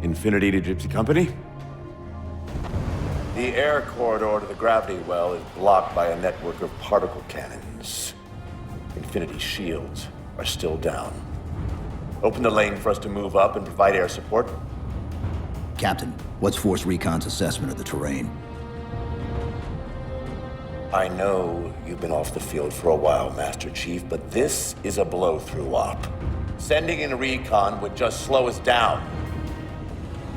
Infinity to Gypsy Company? The air corridor to the gravity well is blocked by a network of particle cannons. Infinity's shields are still down. Open the lane for us to move up and provide air support. Captain, what's Force Recon's assessment of the terrain? I know you've been off the field for a while, Master Chief, but this is a blow-through op. Sending in a recon would just slow us down.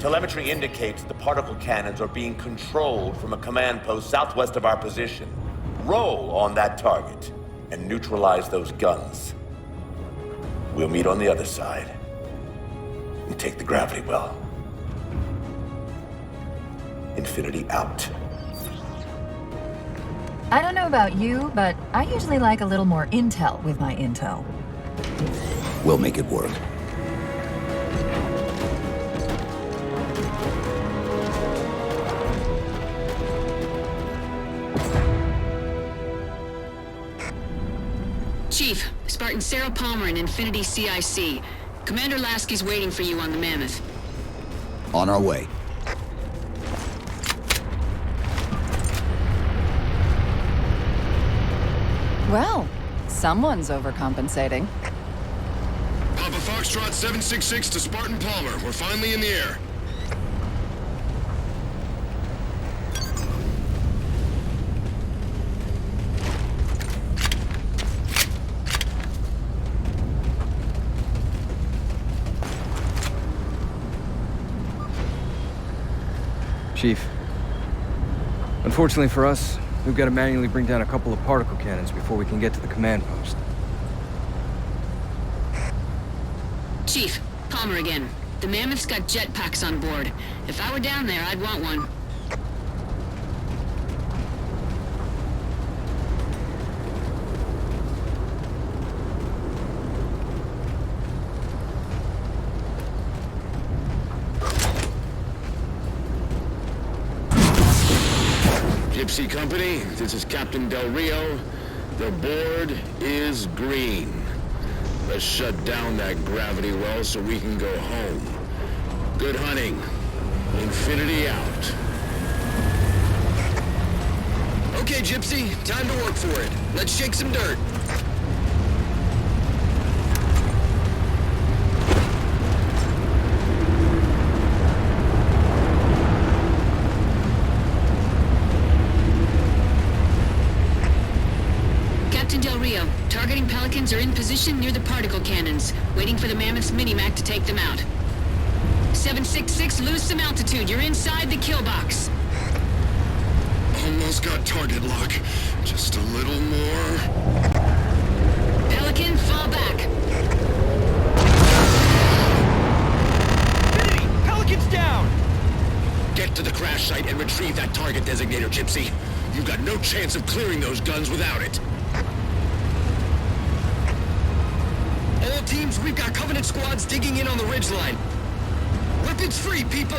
Telemetry indicates the particle cannons are being controlled from a command post southwest of our position. Roll on that target and neutralize those guns. We'll meet on the other side and take the gravity well. Infinity out. I don't know about you, but I usually like a little more intel with my intel. We'll make it work. Chief, Spartan Sarah Palmer in Infinity CIC. Commander Lasky's waiting for you on the Mammoth. On our way. Well, someone's overcompensating. Papa Foxtrot 766 to Spartan Palmer. We're finally in the air. Chief, unfortunately for us, we've got to manually bring down a couple of particle cannons before we can get to the command post. Chief, Palmer again. The Mammoth's got jetpacks on board. If I were down there, I'd want one. Gypsy Company, this is Captain Del Rio. The board is green. Let's shut down that gravity well so we can go home. Good hunting. Infinity out. Okay, Gypsy, time to work for it. Let's shake some dirt. Captain Del Rio, targeting Pelicans are in position near the particle cannons, waiting for the Mammoth's mini-mac to take them out. 766, lose some altitude. You're inside the kill box. Almost got target lock. Just a little more. Pelican, fall back. Infinity! Pelican's down! Get to the crash site and retrieve that target designator, Gypsy. You've got no chance of clearing those guns without it. All teams, we've got Covenant squads digging in on the ridgeline. Weapons free, people!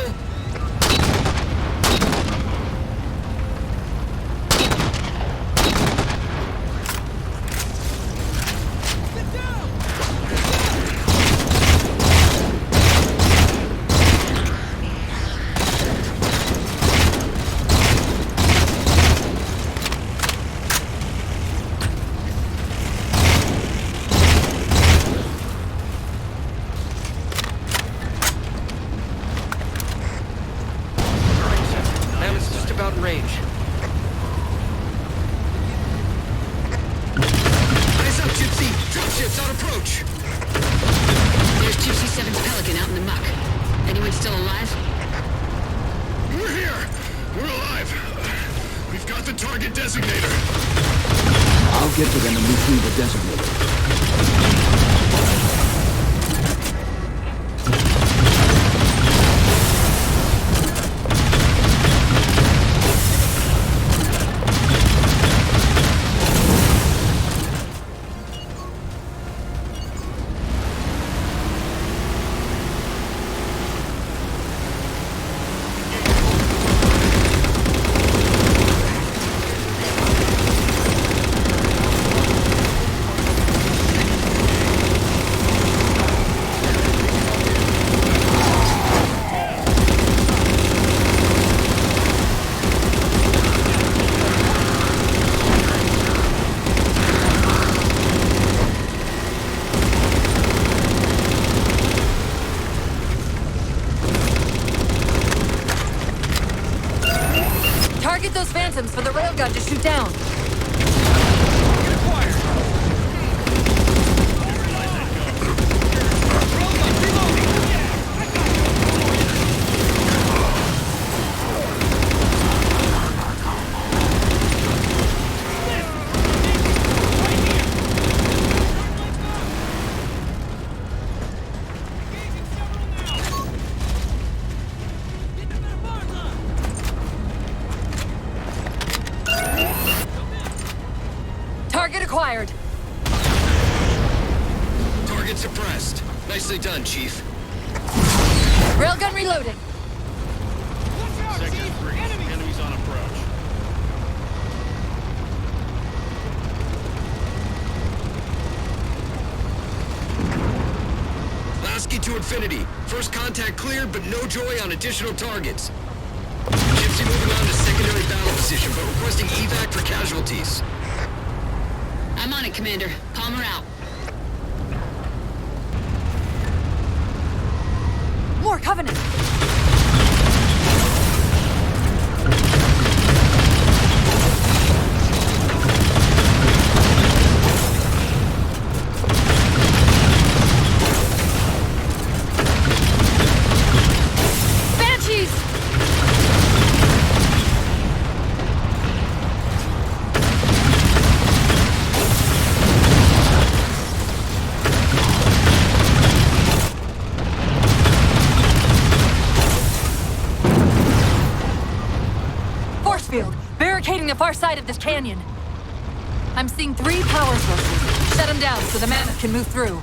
Get to them and retrieve the designator. down. Target acquired. Target suppressed. Nicely done, Chief. Railgun reloaded. Sector 3. Enemies on approach. Lasky to infinity. First contact cleared, but no joy on additional targets. Gypsy moving on to secondary battle position, but requesting evac for casualties. I'm on it, Commander. Palmer out. More Covenant. Banshees! Force field, barricading the far side of this canyon. I'm seeing 3 power sources. Shut them down so the mammoth can move through.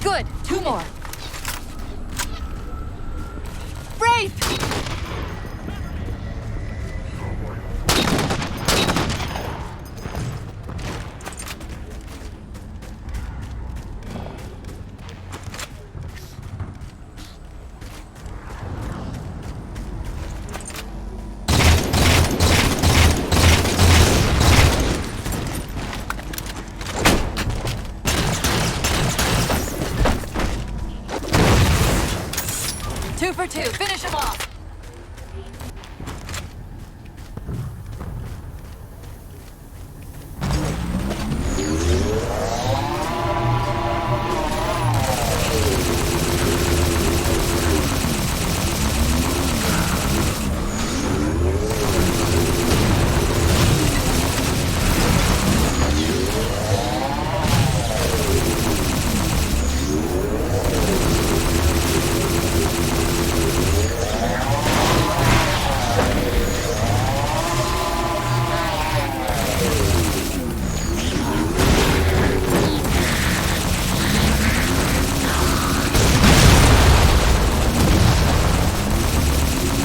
Good. 2 more. Wraith! Two for 2. Finish him off.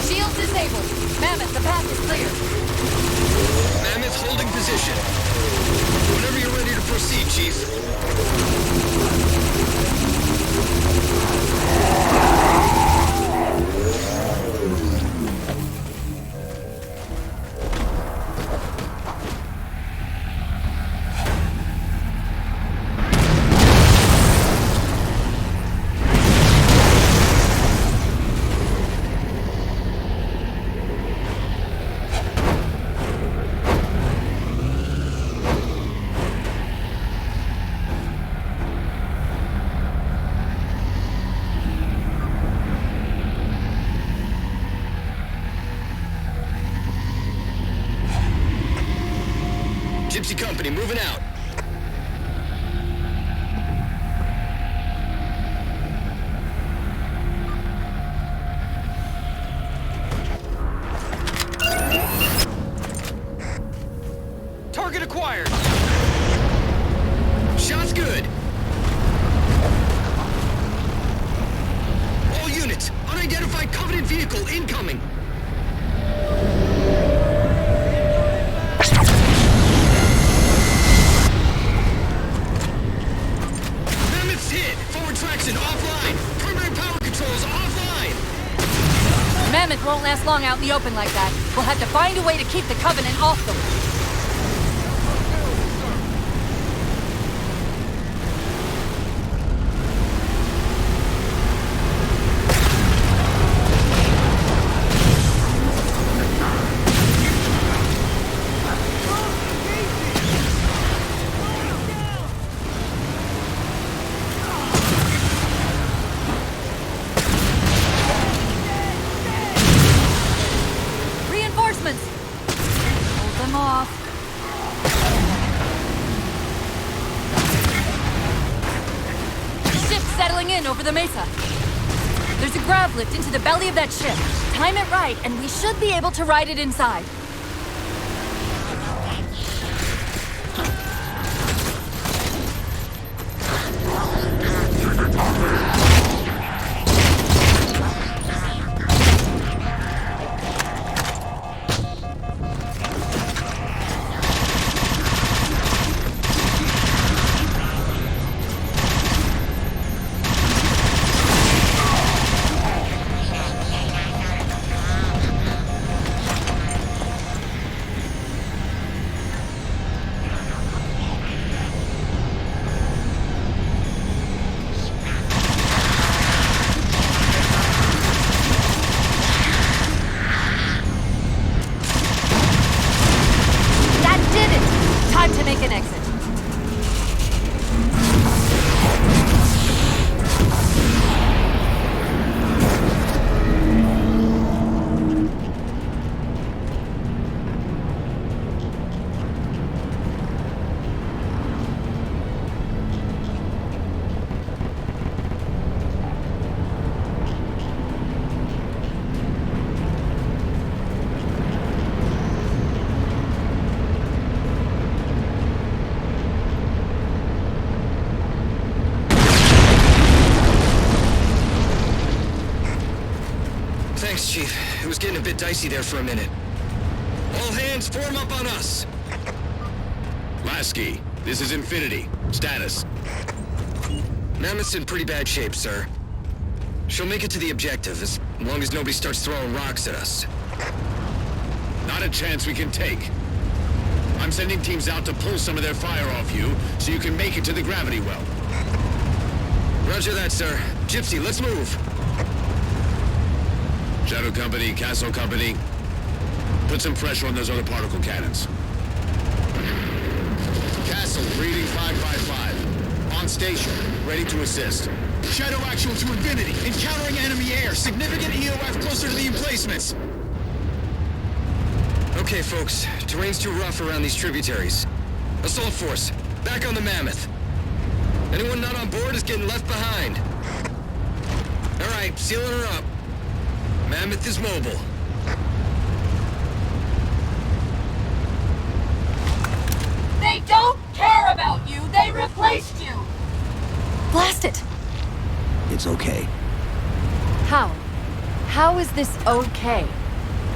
Shield disabled. Mammoth, the path is clear. Mammoth holding position. Whenever you're ready to proceed, Chief. Gypsy Company moving out. vehicle incoming! Mammoth's hit! Forward traction offline! Primary power controls offline! Mammoth won't last long out in the open like that. We'll have to find a way to keep the Covenant off them. Over the mesa. There's a grav lift into the belly of that ship. Time it right, and we should be able to ride it inside. Thanks, Chief. It was getting a bit dicey there for a minute. All hands form up on us! Lasky, this is Infinity. Status. Mammoth's in pretty bad shape, sir. She'll make it to the objective, as long as nobody starts throwing rocks at us. Not a chance we can take. I'm sending teams out to pull some of their fire off you, so you can make it to the gravity well. Roger that, sir. Gypsy, let's move! Shadow Company, Castle Company, put some pressure on those other particle cannons. Castle, reading 555. On station, ready to assist. Shadow actual to Infinity. Encountering enemy air. Significant EOF closer to the emplacements. Okay, folks. Terrain's too rough around these tributaries. Assault force, back on the Mammoth. Anyone not on board is getting left behind. All right, sealing her up. Mammoth is mobile. They don't care about you! They replaced you! Blast it! It's okay. How? How is this okay?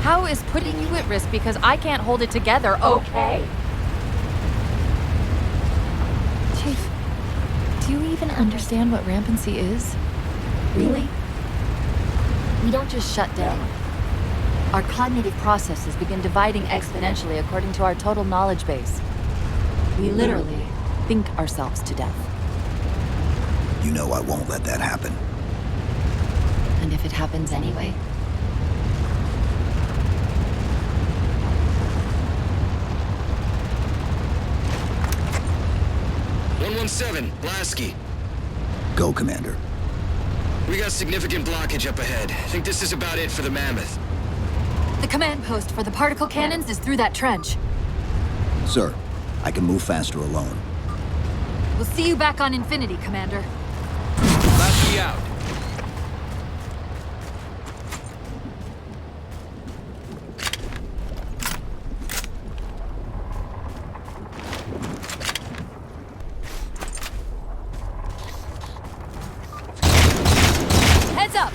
How is putting you at risk because I can't hold it together okay? Chief, do you even understand what rampancy is? Really? We don't just shut down. Our cognitive processes begin dividing exponentially according to our total knowledge base. We literally think ourselves to death. You know I won't let that happen. And if it happens anyway? "117, Lasky. Go, Commander. We got significant blockage up ahead. Think this is about it for the Mammoth. The command post for the particle cannons is through that trench. Sir, I can move faster alone. We'll see you back on Infinity, Commander. Lasky out. Heads up!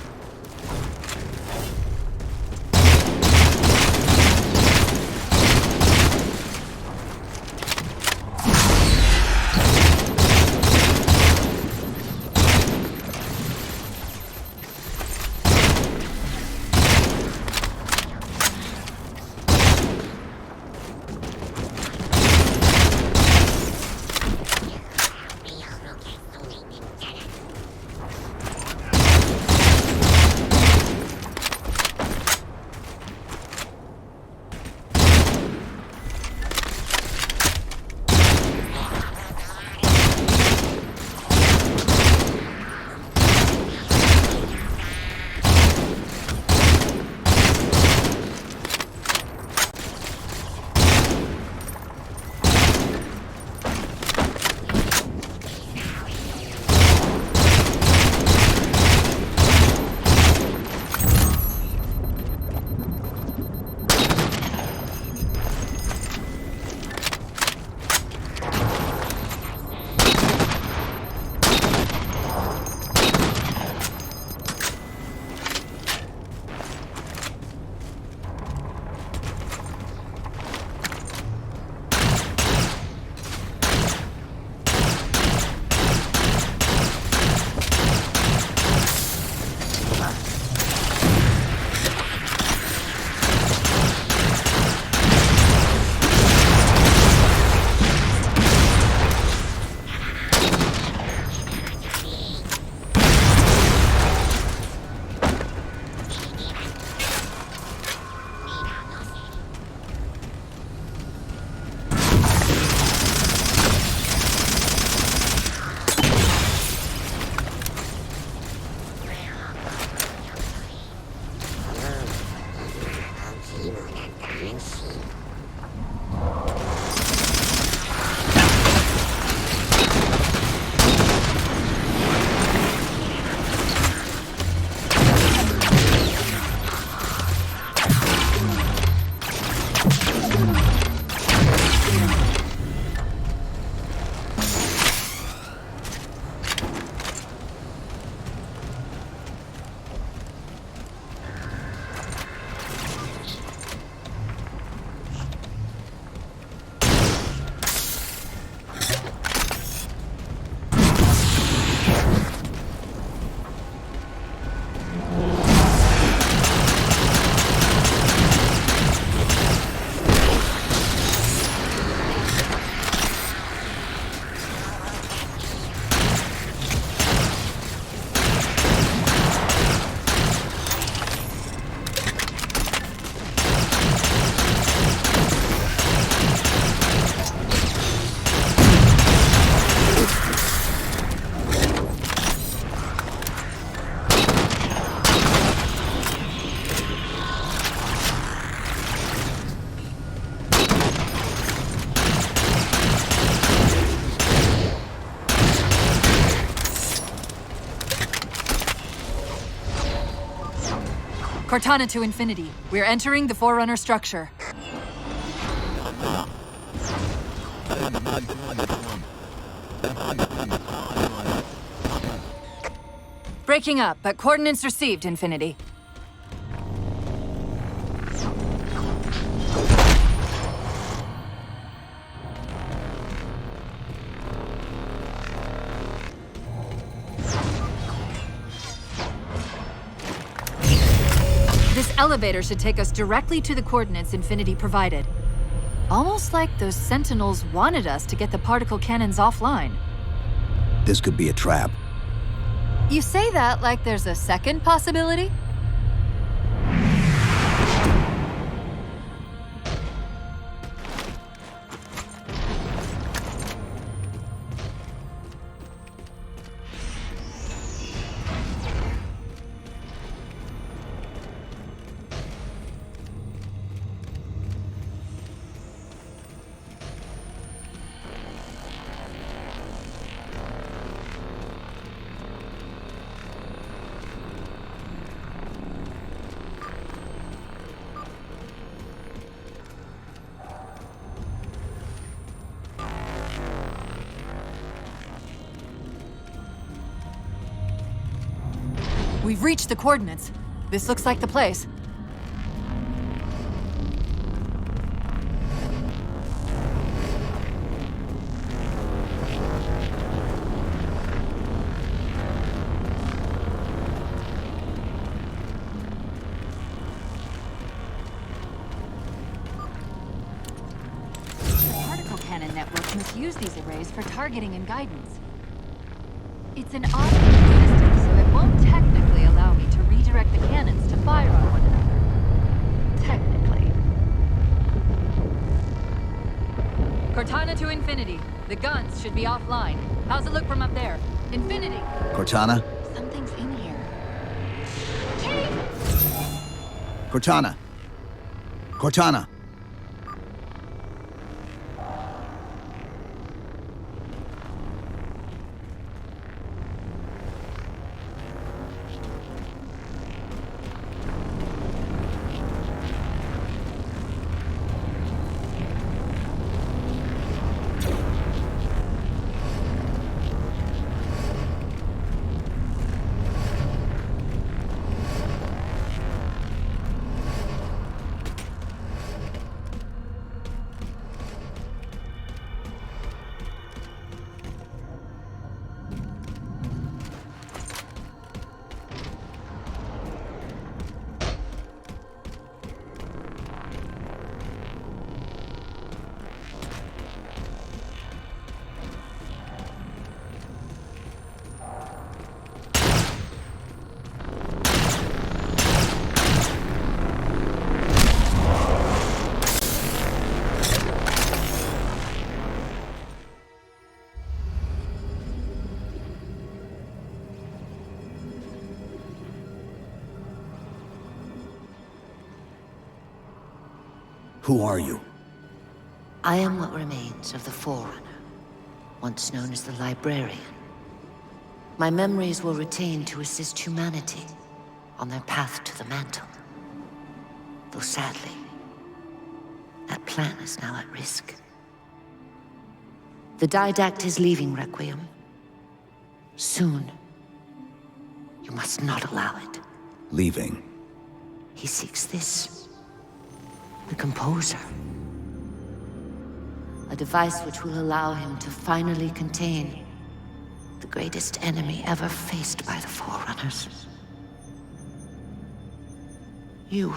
Cortana to Infinity. We're entering the Forerunner structure. Breaking up, but coordinates received, Infinity. This elevator should take us directly to the coordinates Infinity provided. Almost like those Sentinels wanted us to get the particle cannons offline. This could be a trap. You say that like there's a second possibility? We've reached the coordinates. This looks like the place. The particle cannon network must use these arrays for targeting and guidance. It's an odd logistic, so it won't technically allow me to redirect the cannons to fire on one another. Technically. Cortana to Infinity. The guns should be offline. How's it look from up there? Infinity! Cortana? Something's in here. Cortana! Cortana! Who are you? I am what remains of the Forerunner, once known as the Librarian. My memories were retained to assist humanity on their path to the mantle. Though sadly, that plan is now at risk. The Didact is leaving Requiem. Soon. You must not allow it. Leaving. He seeks this. The Composer. A device which will allow him to finally contain the greatest enemy ever faced by the Forerunners. You.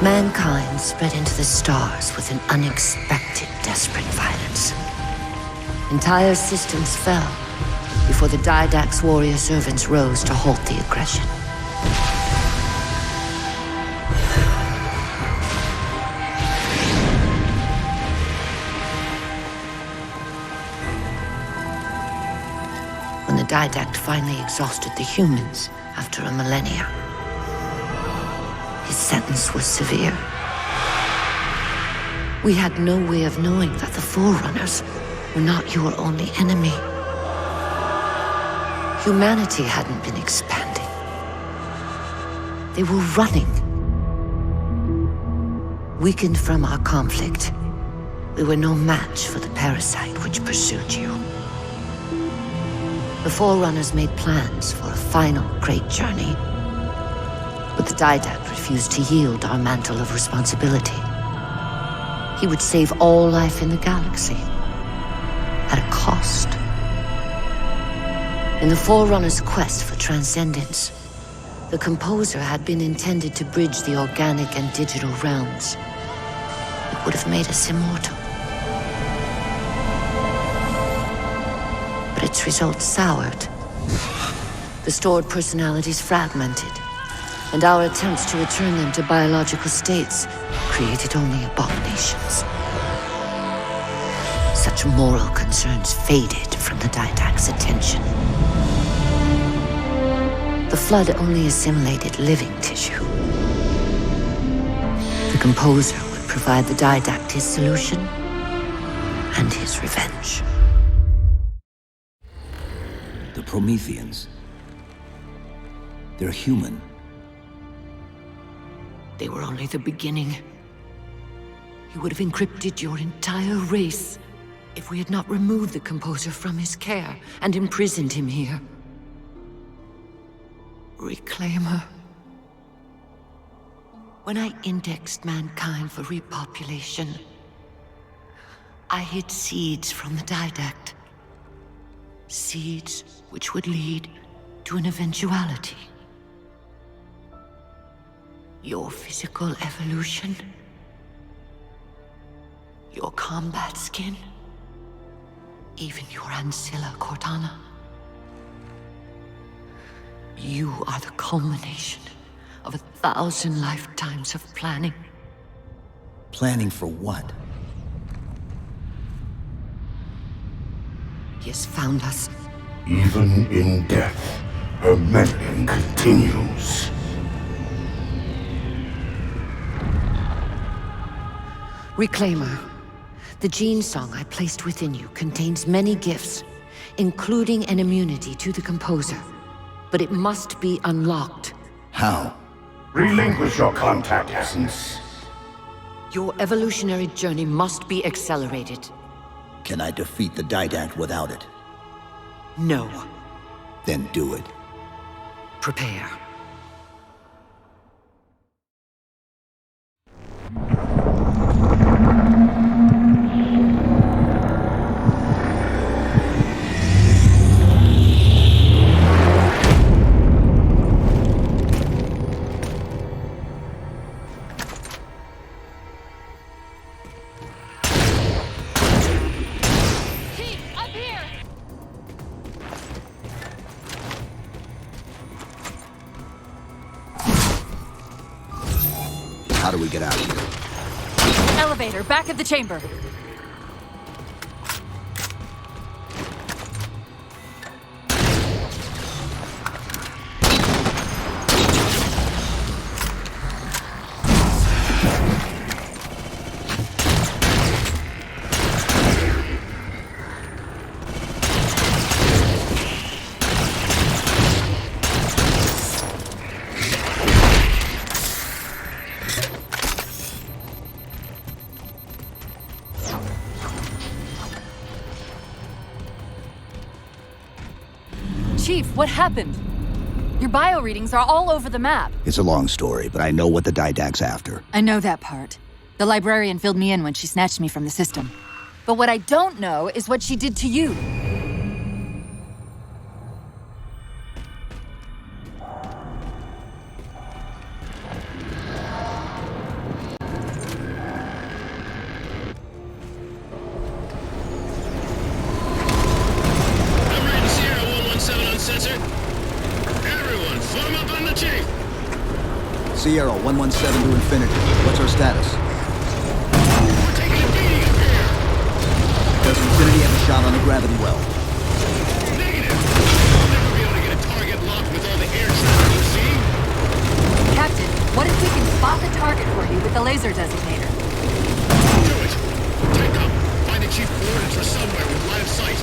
Mankind spread into the stars with an unexpected, desperate violence. Entire systems fell before the Didact's warrior servants rose to halt the aggression. When the Didact finally exhausted the humans after a millennia, his sentence was severe. We had no way of knowing that the Forerunners were not your only enemy. Humanity hadn't been expanding. They were running. Weakened from our conflict, we were no match for the parasite which pursued you. The Forerunners made plans for a final great journey, but the Didact refused to yield our mantle of responsibility. He would save all life in the galaxy, at a cost. In the Forerunners' quest for transcendence, the Composer had been intended to bridge the organic and digital realms. It would have made us immortal. But its results soured. The stored personalities fragmented, and our attempts to return them to biological states created only abominations. Such moral concerns faded from the Didact's attention. The Flood only assimilated living tissue. The Composer would provide the Didact his solution and his revenge. The Prometheans. They're human. They were only the beginning. He would have encrypted your entire race if we had not removed the Composer from his care and imprisoned him here. Reclaimer. When I indexed mankind for repopulation, I hid seeds from the Didact. Seeds which would lead to an eventuality. Your physical evolution, your combat skin, even your ancilla Cortana. You are the culmination of 1,000 lifetimes of planning. Planning for what? He has found us. Even in death, her meddling continues. Reclaimer. The gene song I placed within you contains many gifts, including an immunity to the Composer. But it must be unlocked. How? Relinquish your contact essence. Your evolutionary journey must be accelerated. Can I defeat the Didact without it? No. Then do it. Prepare. How do we get out of here? Elevator, back of the chamber. Chief, what happened? Your bio readings are all over the map. It's a long story, but I know what the Didact's after. I know that part. The librarian filled me in when she snatched me from the system. But what I don't know is what she did to you. Sierra 117 to infinity. What's our status? We're taking a beating up here. Does Infinity have a shot on the gravity well? Negative. We'll never be able to get a target locked with all the air traffic you see. Captain, what if we can spot the target for you with the laser designator. Do it! Take up! Find the chief coordinates for somewhere with line of sight.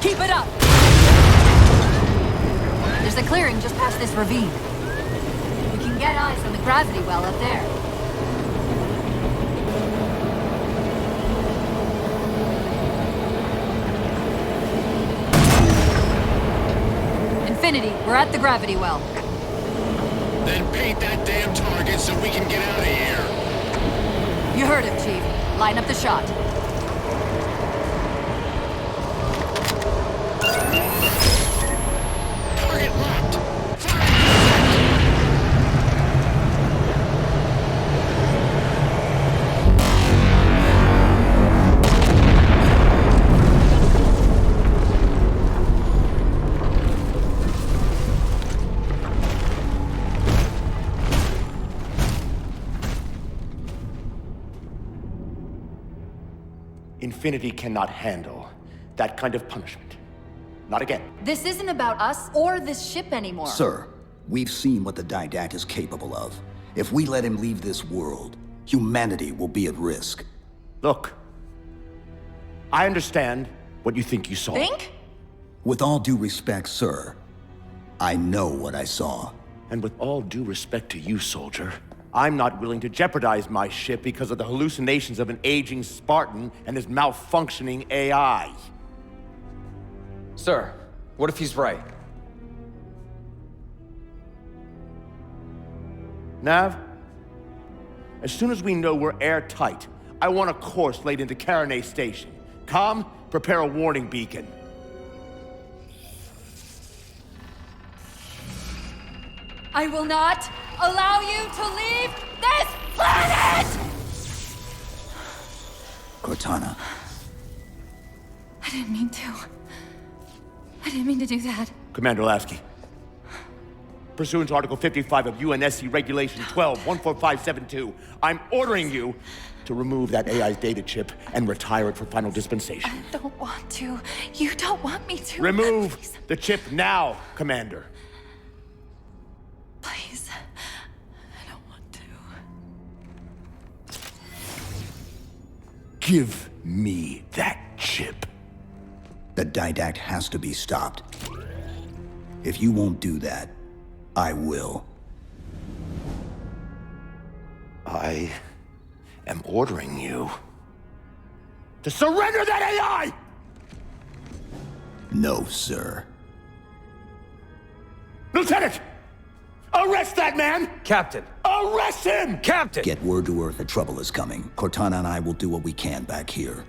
Keep it up! There's a clearing just past this ravine. We can get eyes on the gravity well up there. Infinity, we're at the gravity well. Then paint that damn target so we can get out of here. You heard him, Chief. Line up the shot. Target locked. Infinity cannot handle that kind of punishment. Not again. This isn't about us or this ship anymore. Sir, we've seen what the Didact is capable of. If we let him leave this world, humanity will be at risk. Look, I understand what you think you saw. Think? With all due respect, sir, I know what I saw. And with all due respect to you, soldier, I'm not willing to jeopardize my ship because of the hallucinations of an aging Spartan and his malfunctioning AI. Sir, what if he's right? Nav, as soon as we know we're airtight, I want a course laid into Caranay Station. Com, prepare a warning beacon. I will not allow you to leave this planet! Cortana. I didn't mean to. I didn't mean to do that. Commander Lasky, pursuant to Article 55 of UNSC Regulation 12-14572, I'm ordering you to remove that AI's data chip and retire it for final dispensation. I don't want to. You don't want me to. Remove Please. the chip now, Commander. Please. I don't want to. Give me that chip. The Didact has to be stopped. If you won't do that, I will. I am ordering you to surrender that AI! No, sir. Lieutenant! Arrest that man! Captain! Arrest him! Captain! Get word to Earth that trouble is coming. Cortana and I will do what we can back here.